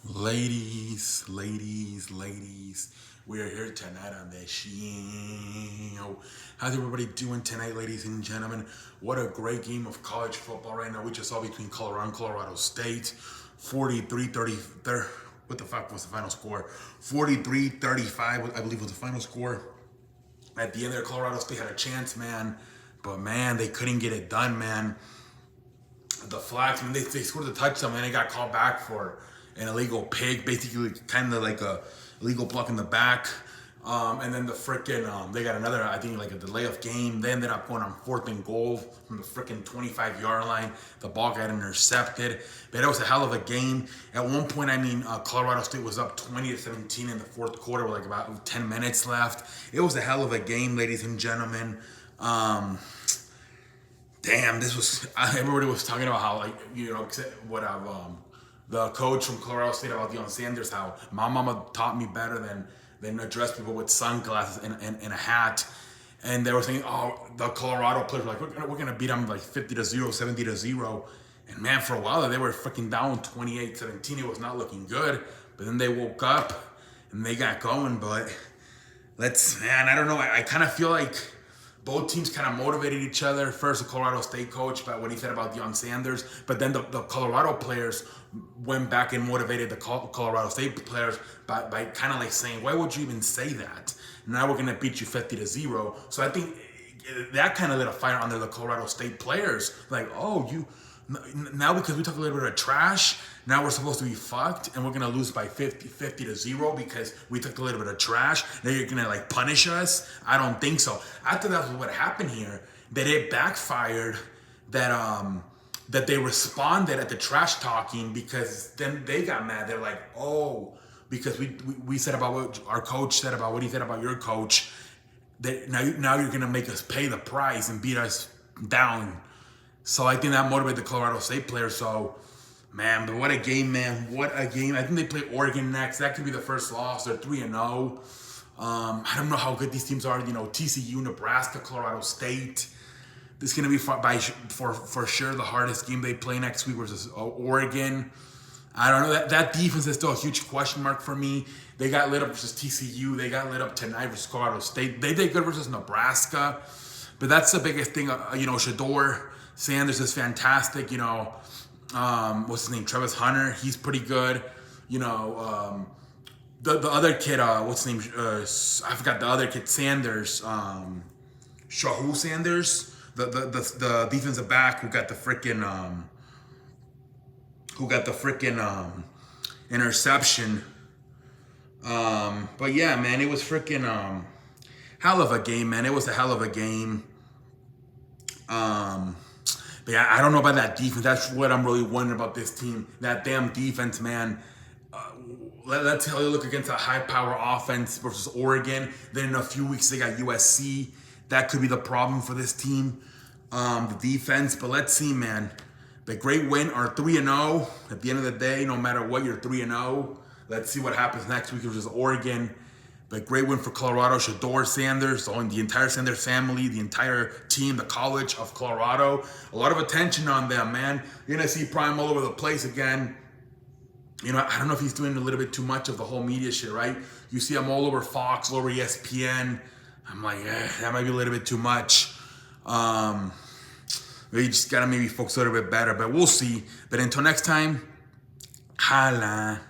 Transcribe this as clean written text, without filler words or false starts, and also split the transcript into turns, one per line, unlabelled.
Ladies, we are here tonight on the show. How's everybody doing tonight, ladies and gentlemen? What a great game of college football right now. We just saw between Colorado and Colorado State. 43-30. What the fuck was the final score? 43-35, I believe was the final score. At the end there, Colorado State had a chance, man. But, man, they couldn't get it done, man. The Flags, when they scored the touchdown, and they got called back for an illegal pig, basically kind of like a illegal block in the back. And then the freaking, they got another, I think, like a delay of game. They ended up going on 4th and goal from the freaking 25-yard line. The ball got intercepted. But it was a hell of a game. At one point, Colorado State was up 20-17 in the fourth quarter with like about 10 minutes left. It was a hell of a game, ladies and gentlemen. Damn, this was everybody was talking about how what the coach from Colorado State about Deion Sanders, how my mama taught me better than address people with sunglasses and a hat. And they were saying, oh, the Colorado players were like, we're gonna beat them like 50-0, 70-0. And man, for a while they were freaking down 28-17. It was not looking good. But then they woke up and they got going. But I don't know. I kind of feel like both teams kind of motivated each other. First, the Colorado State coach, about what he said about Deion Sanders. But then the Colorado players went back and motivated the Colorado State players by kind of like saying, why would you even say that? Now we're going to beat you 50-0. So I think that kind of lit a fire under the Colorado State players. Like, oh, now because we took a little bit of trash, now we're supposed to be fucked and we're gonna lose by 50-0 because we took a little bit of trash. Now you're gonna like punish us? I don't think so. I thought that was what happened here. That it backfired. That they responded at the trash talking because then they got mad. They're like, oh, because we said about what our coach said about what he said about your coach. That now you're gonna make us pay the price and beat us down. So I think that motivated the Colorado State players. So, man, but what a game, man. What a game. I think they play Oregon next. That could be the first loss. They're 3-0. I don't know how good these teams are. TCU, Nebraska, Colorado State. This is going to be for sure the hardest game they play next week versus Oregon. I don't know. That defense is still a huge question mark for me. They got lit up versus TCU. They got lit up tonight versus Colorado State. They did good versus Nebraska. But that's the biggest thing. Shedeur Sanders is fantastic. What's his name? Travis Hunter. He's pretty good. The other kid. What's his name? I forgot the other kid. Sanders. Shahu Sanders. The defensive back who got the freaking interception. But yeah, man, it was freaking hell of a game, man. It was a hell of a game. But yeah, I don't know about that defense. That's what I'm really wondering about this team. That damn defense, man. Let's how they look against a high-power offense versus Oregon. Then in a few weeks they got USC. That could be the problem for this team, the defense. But let's see, man. The great win are 3-0. At the end of the day, no matter what, you're 3-0. Let's see what happens next week versus Oregon. But great win for Colorado. Shedeur Sanders, the entire Sanders family, the entire team, the College of Colorado. A lot of attention on them, man. You're going to see Prime all over the place again. I don't know if he's doing a little bit too much of the whole media shit, right? You see him all over Fox, all over ESPN. I'm like, that might be a little bit too much. You just got to maybe focus a little bit better, but we'll see. But until next time, holla.